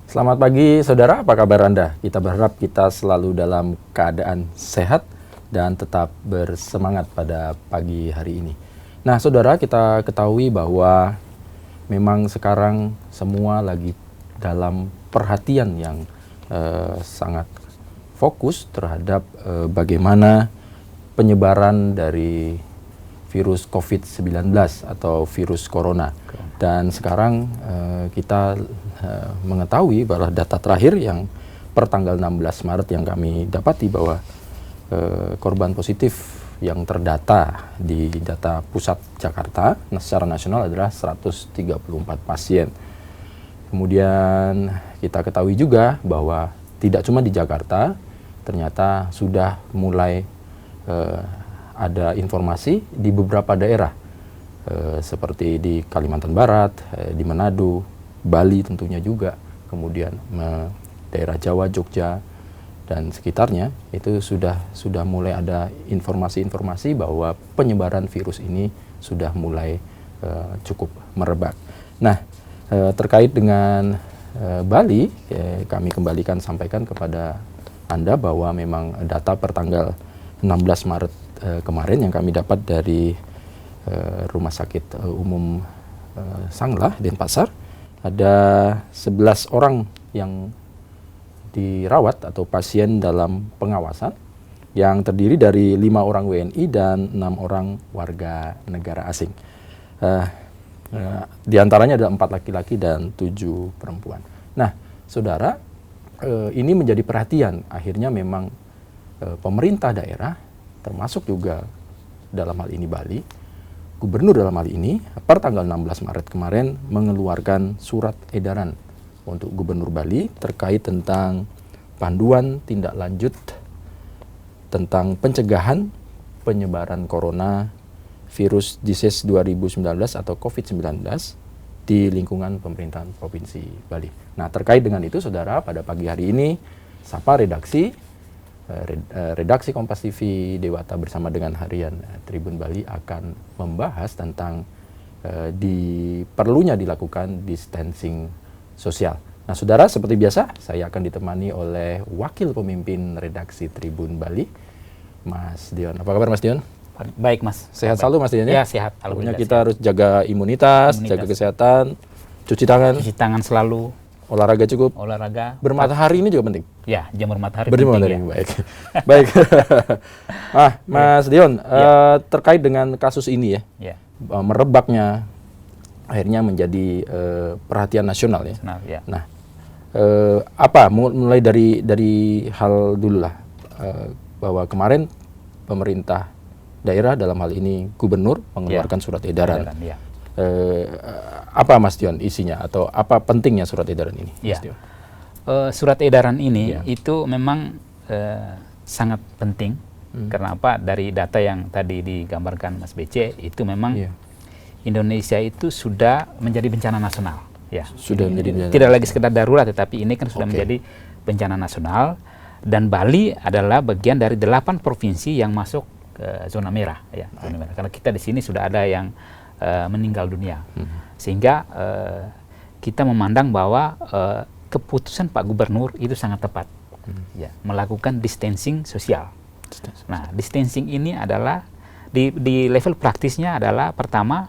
Selamat pagi saudara, apa kabar Anda? Kita berharap kita selalu dalam keadaan sehat dan tetap bersemangat pada pagi hari ini. Nah saudara, kita ketahui bahwa memang sekarang semua lagi dalam perhatian yang sangat fokus terhadap bagaimana penyebaran dari virus COVID-19 atau virus corona. Dan sekarang kita mengetahui bahwa data terakhir yang per tanggal 16 Maret yang kami dapati bahwa korban positif yang terdata di data pusat Jakarta secara nasional adalah 134 pasien. Kemudian kita ketahui juga bahwa tidak cuma di Jakarta, ternyata sudah mulai ada informasi di beberapa daerah seperti di Kalimantan Barat, di Manado, Bali tentunya juga, kemudian daerah Jawa, Jogja, dan sekitarnya itu sudah mulai ada informasi-informasi bahwa penyebaran virus ini sudah mulai cukup merebak. Nah, terkait dengan Bali, kami kembalikan sampaikan kepada Anda bahwa memang data per tanggal 16 Maret kemarin yang kami dapat dari Rumah Sakit Umum Sanglah, Denpasar, ada 11 orang yang dirawat atau pasien dalam pengawasan yang terdiri dari 5 orang WNI dan 6 orang warga negara asing. Di antaranya ada 4 laki-laki dan 7 perempuan. Nah, saudara, ini menjadi perhatian. Akhirnya memang pemerintah daerah, termasuk juga dalam hal ini Bali, Gubernur dalam hal ini, per tanggal 16 Maret kemarin mengeluarkan surat edaran untuk Gubernur Bali terkait tentang panduan tindak lanjut tentang pencegahan penyebaran corona virus disease 2019 atau COVID-19 di lingkungan pemerintahan Provinsi Bali. Nah, terkait dengan itu, saudara, pada pagi hari ini, Sapa Redaksi Kompas TV Dewata bersama dengan harian Tribun Bali akan membahas tentang perlunya dilakukan distancing sosial. Nah, saudara, seperti biasa, saya akan ditemani oleh Wakil Pemimpin Redaksi Tribun Bali, Mas Dion. Apa kabar, Mas Dion? Baik, Mas. Sehat selalu, Mas Dion? Ya, sehat. Pokoknya kita harus jaga imunitas, jaga kesehatan, cuci tangan. Cuci tangan selalu. Olahraga cukup. Olahraga. Bermatahari ini juga penting. Ya, jamur matahari Bermatahari, penting. Baik. Baik. Mas Dion, terkait dengan kasus ini ya, merebaknya akhirnya menjadi perhatian nasional ya. Ya. Nah, mulai dari hal dulu lah, bahwa kemarin pemerintah daerah dalam hal ini Gubernur mengeluarkan surat edaran. Apa Mas Dion isinya atau apa pentingnya surat edaran ini? Mas Dion? Surat edaran ini itu memang sangat penting. Karena apa? Dari data yang tadi digambarkan Mas BC itu memang Indonesia itu sudah menjadi bencana nasional. Ya, sudah menjadi tidak lagi sekedar darurat, tetapi ini kan sudah menjadi bencana nasional. Dan Bali adalah bagian dari 8 provinsi yang masuk ke zona merah. Ya, zona merah. Karena kita di sini sudah ada yang meninggal dunia. Sehingga kita memandang bahwa keputusan Pak Gubernur itu sangat tepat. Ya, melakukan distancing sosial. Nah, distancing ini adalah di level praktisnya adalah pertama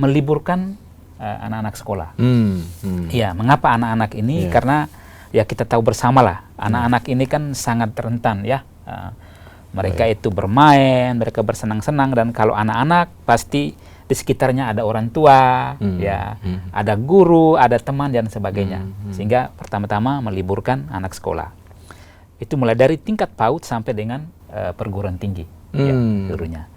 meliburkan anak-anak sekolah. Ya, mengapa anak-anak ini? Karena ya kita tahu bersama lah, anak-anak ini kan sangat rentan ya. Mereka itu bermain, mereka bersenang-senang, dan kalau anak-anak pasti di sekitarnya ada orang tua, ada guru, ada teman dan sebagainya. Sehingga pertama-tama meliburkan anak sekolah. Itu mulai dari tingkat PAUD sampai dengan perguruan tinggi, gurunya.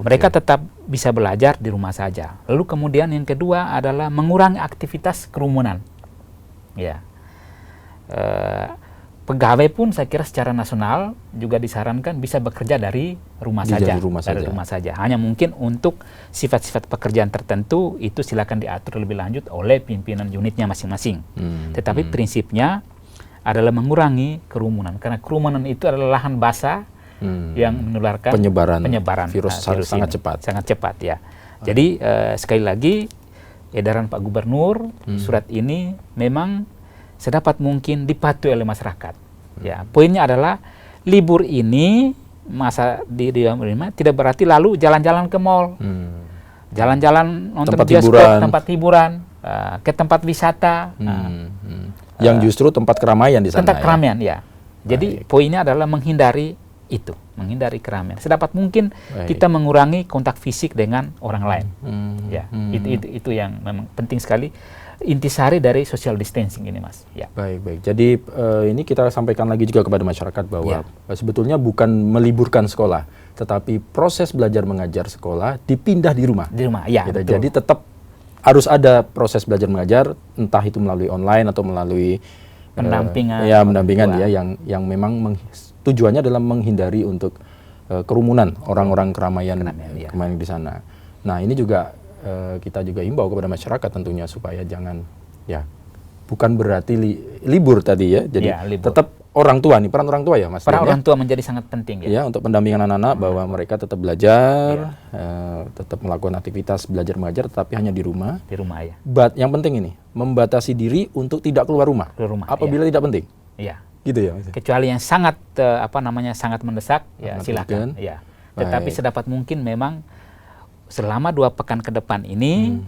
Mereka tetap bisa belajar di rumah saja. Lalu kemudian yang kedua adalah mengurangi aktivitas kerumunan. Ya. Pegawai pun saya kira secara nasional juga disarankan bisa bekerja dari rumah saja. Dari rumah saja. Hanya mungkin untuk sifat-sifat pekerjaan tertentu itu silakan diatur lebih lanjut oleh pimpinan unitnya masing-masing. Tetapi prinsipnya adalah mengurangi kerumunan. Karena kerumunan itu adalah lahan basah yang menularkan penyebaran virus sangat ini. cepat. Sangat cepat ya. Jadi sekali lagi edaran Pak Gubernur, surat ini memang sedapat mungkin dipatuhi oleh masyarakat. Ya, poinnya adalah libur ini masa di rumah tidak berarti lalu jalan-jalan ke mall, jalan-jalan nonton Tempat bioskop, hiburan. tempat hiburan, ke tempat wisata, Yang justru tempat keramaian di sana. tempat keramaian ya. Jadi poinnya adalah menghindari itu, menghindari keramaian. Sedapat mungkin kita mengurangi kontak fisik dengan orang lain. Ya, itu yang memang penting sekali. Intisari dari social distancing ini, Mas. Ya. Baik. Jadi ini kita sampaikan lagi juga kepada masyarakat bahwa sebetulnya bukan meliburkan sekolah, tetapi proses belajar mengajar sekolah dipindah di rumah. Di rumah, ya. Gitu. Betul. Jadi tetap harus ada proses belajar mengajar, entah itu melalui online atau melalui pendampingan. Pendampingan ya, yang memang tujuannya adalah menghindari untuk kerumunan orang-orang keramaian di sana. Nah, ini juga kita juga imbau kepada masyarakat tentunya supaya jangan bukan berarti libur tadi ya. Jadi tetap orang tua nih, peran orang tua ya Mas. Peran orang tua menjadi sangat penting ya. Untuk pendampingan anak-anak bahwa mereka tetap belajar, tetap melakukan aktivitas belajar mengajar tetapi hanya di rumah. Di rumah ya. Yang penting ini membatasi diri untuk tidak keluar rumah. Apabila tidak penting. Iya. Gitu ya Mas. Kecuali yang sangat sangat mendesak ya silakan. Ya. Tetapi sedapat mungkin memang selama 2 pekan ke depan ini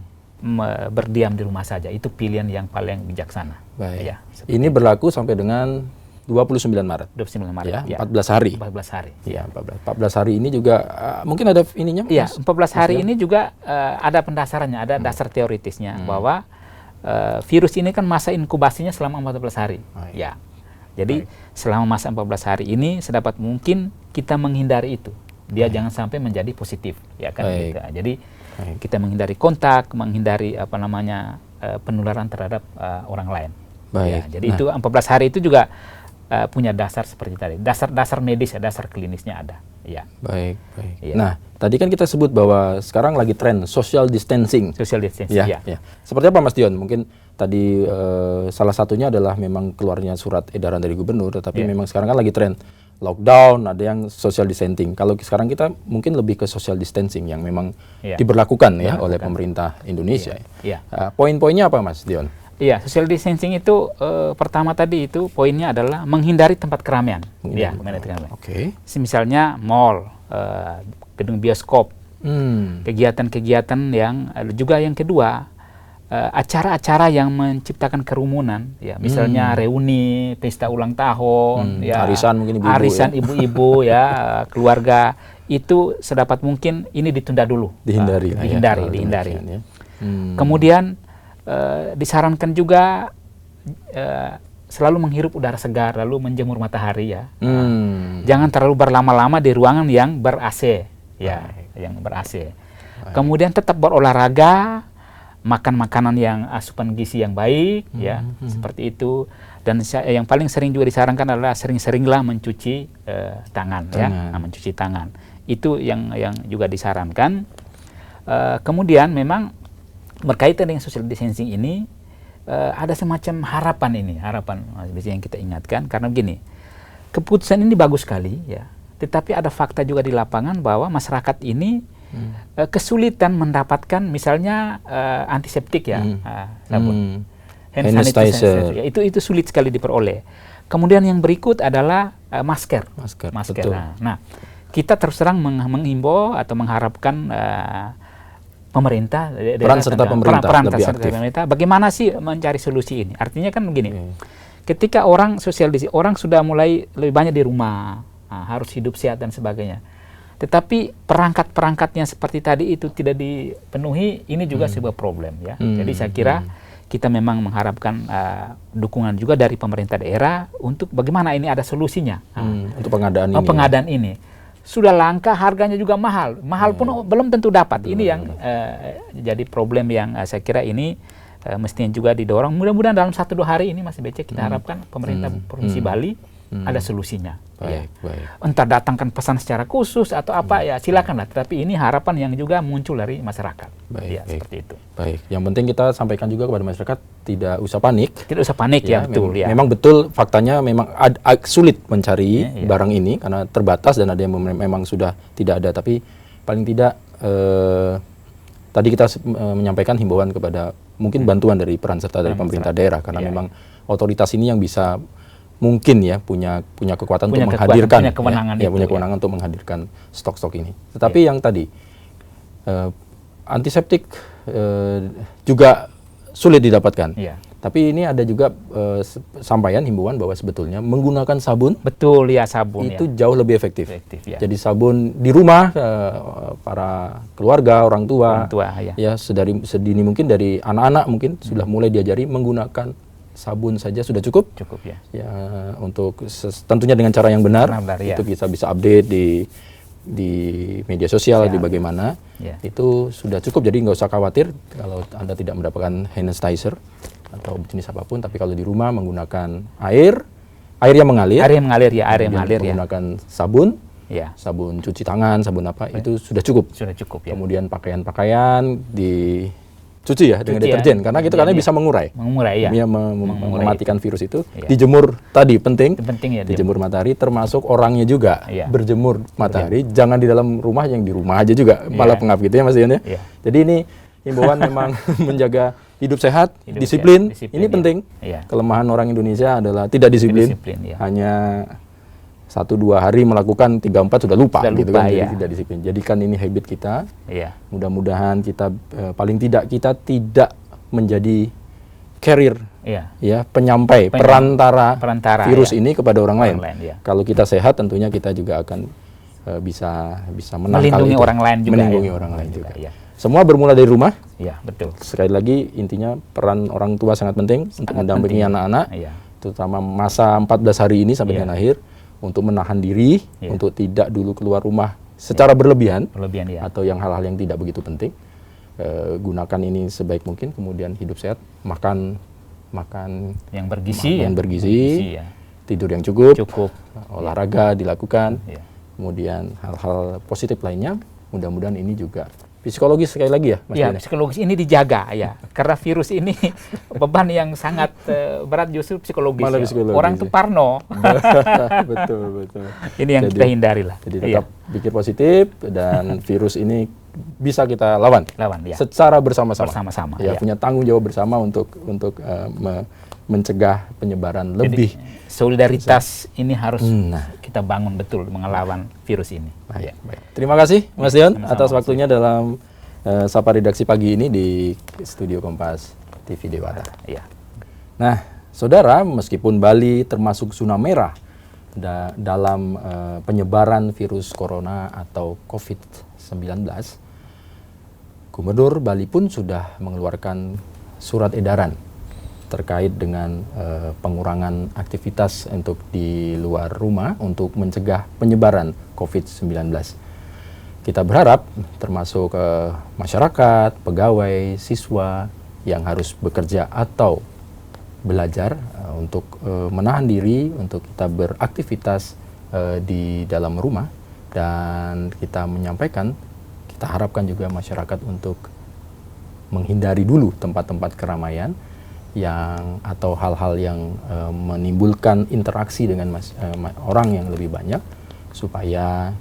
berdiam di rumah saja. Itu pilihan yang paling bijaksana. Baik. Ya, ini berlaku sampai dengan 29 Maret. 29 Maret. Ya, 14 hari. 14 hari. Ya, 14 hari ini juga mungkin ada ininya. Iya, 14 hari ini juga ada pendasarannya, ada dasar teoritisnya bahwa virus ini kan masa inkubasinya selama 14 hari. Ya. Jadi selama masa 14 hari ini sedapat mungkin kita menghindari itu. Dia jangan sampai menjadi positif, ya kan gitu. Jadi kita menghindari kontak, menghindari penularan terhadap orang lain. Ya, jadi itu 14 hari itu juga punya dasar seperti tadi. Dasar medis ya, dasar klinisnya ada. Ya. Baik. Ya. Nah, tadi kan kita sebut bahwa sekarang lagi tren social distancing. Social distancing. Ya. Seperti apa Mas Dion? Mungkin tadi salah satunya adalah memang keluarnya surat edaran dari gubernur, tetapi memang sekarang kan lagi tren lockdown, ada yang social distancing. Kalau sekarang kita mungkin lebih ke social distancing yang memang diberlakukan oleh pemerintah Indonesia. Poin-poinnya apa Mas Dion? Iya, social distancing itu pertama tadi itu poinnya adalah menghindari tempat keramaian. Oke. Misalnya mall, gedung bioskop, kegiatan-kegiatan yang juga yang kedua acara-acara yang menciptakan kerumunan, ya misalnya reuni, pesta ulang tahun, arisan mungkin ibu-ibu, arisan ibu-ibu ya keluarga itu sedapat mungkin ini ditunda dulu, dihindari. Kemudian disarankan juga selalu menghirup udara segar, lalu menjemur matahari ya. Jangan terlalu berlama-lama di ruangan yang ber-AC ya, yang ber-AC. Kemudian tetap berolahraga, makan makanan yang asupan gizi yang baik ya, seperti itu. Dan yang paling sering juga disarankan adalah sering-seringlah mencuci tangan ya, mencuci tangan. Itu yang juga disarankan. Kemudian memang berkaitan dengan social distancing ini ada semacam harapan yang kita ingatkan karena begini, keputusan ini bagus sekali ya, tetapi ada fakta juga di lapangan bahwa masyarakat ini kesulitan mendapatkan misalnya antiseptik ya, sabun, hand sanitizer ya, itu sulit sekali diperoleh. Kemudian yang berikut adalah masker. Nah, kita terus terang menghimbau atau mengharapkan pemerintah, peran serta pemerintah, bagaimana sih mencari solusi ini? Artinya kan begini, ketika orang orang sudah mulai lebih banyak di rumah, harus hidup sehat dan sebagainya. Tetapi perangkat-perangkatnya seperti tadi itu tidak dipenuhi, ini juga sebuah problem ya. Jadi saya kira kita memang mengharapkan dukungan juga dari pemerintah daerah untuk bagaimana ini ada solusinya untuk pengadaan ini. Sudah langka, harganya juga mahal pun belum tentu dapat. Ini yang jadi problem yang saya kira ini mestinya juga didorong. Mudah-mudahan dalam 1-2 hari ini Mas BC kita harapkan pemerintah Provinsi Bali ada solusinya. Baik. Entah datangkan pesan secara khusus atau apa ya silakanlah. Tetapi ini harapan yang juga muncul dari masyarakat. Seperti itu. Baik. Yang penting kita sampaikan juga kepada masyarakat tidak usah panik. Tidak usah panik ya, betul. Memang betul faktanya memang sulit mencari barang ini karena terbatas dan ada yang memang sudah tidak ada. Tapi paling tidak tadi kita menyampaikan himbauan kepada mungkin bantuan dari peran serta dari pemerintah daerah, karena memang otoritas ini yang bisa mungkin ya punya kekuatan untuk menghadirkan, punya kewenangan, punya kewenangan untuk menghadirkan stok-stok ini. Tetapi yang tadi antiseptik juga sulit didapatkan. Tapi ini ada juga sampaian himbauan bahwa sebetulnya menggunakan sabun, betul ya, sabun itu jauh lebih efektif. Ya. Jadi sabun di rumah, para keluarga, orang tua ya sedini mungkin dari anak-anak mungkin sudah mulai diajari menggunakan sabun saja sudah cukup ya. Ya, untuk tentunya dengan cara yang benar, itu kita bisa update di media sosial, di bagaimana itu sudah cukup. Jadi nggak usah khawatir kalau Anda tidak mendapatkan hand sanitizer atau jenis apapun, tapi kalau di rumah menggunakan air yang mengalir, menggunakan sabun, sabun cuci tangan, sabun apa, itu sudah cukup ya. Kemudian pakaian dicuci ya dengan deterjen, karena itu bisa mengurai ya, mematikan virus itu. Dijemur tadi penting ya, dijemur matahari, termasuk orangnya juga berjemur matahari, jangan di dalam rumah, yang di rumah aja juga malah pengap gitu ya Mas Dion ya. Jadi ini himbauan memang menjaga hidup sehat, disiplin ini penting. Kelemahan orang Indonesia adalah tidak disiplin, hanya 1-2 hari melakukan, 3-4 sudah lupa gitu kan, jadi tidak disiplin. Jadikan ini habit kita. Mudah-mudahan kita paling tidak kita tidak menjadi carrier, penyampai, perantara virus ini kepada orang lain. Kalau kita sehat, tentunya kita juga akan bisa menangkal melindungi itu, orang lain juga. Melindungi orang lain juga. Semua bermula dari rumah. Betul. Sekali lagi intinya peran orang tua sangat penting untuk mendampingi anak-anak, terutama masa 14 hari ini sampai dengan akhir, untuk menahan diri, untuk tidak dulu keluar rumah secara berlebihan atau yang hal-hal yang tidak begitu penting. Gunakan ini sebaik mungkin, kemudian hidup sehat, makan yang bergizi, tidur yang cukup, olahraga dilakukan, kemudian hal-hal positif lainnya. Mudah-mudahan ini juga psikologis sekali lagi ya, Mas Dion. Psikologis ini dijaga ya, karena virus ini beban yang sangat berat justru psikologis. Orang tuh parno. betul. Ini yang kita hindari lah. Jadi tetap pikir positif, dan virus ini bisa kita lawan secara bersama-sama. Punya tanggung jawab bersama untuk mencegah penyebaran lebih. Solidaritas ini harus kita bangun betul mengelawan virus ini. Baik. Terima kasih Mas Dion atas waktunya dalam Sapa Redaksi pagi ini di Studio Kompas TV Dewata. Nah, saudara, meskipun Bali termasuk zona merah dalam penyebaran virus corona atau COVID-19, Gubernur Bali pun sudah mengeluarkan surat edaran terkait dengan pengurangan aktivitas untuk di luar rumah untuk mencegah penyebaran COVID-19. Kita berharap termasuk masyarakat, pegawai, siswa yang harus bekerja atau belajar untuk menahan diri, untuk kita beraktivitas di dalam rumah, dan kita menyampaikan, kita harapkan juga masyarakat untuk menghindari dulu tempat-tempat keramaian atau hal-hal yang menimbulkan interaksi dengan orang yang lebih banyak, supaya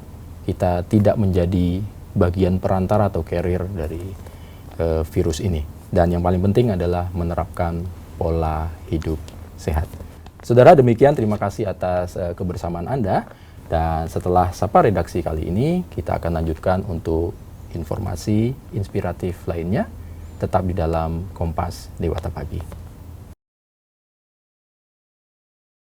kita tidak menjadi bagian perantara atau carrier dari virus ini. Dan yang paling penting adalah menerapkan pola hidup sehat. Saudara, demikian, terima kasih atas kebersamaan Anda, dan setelah Sapa Redaksi kali ini kita akan lanjutkan untuk informasi inspiratif lainnya, tetap di dalam Kompas Dewata Pagi.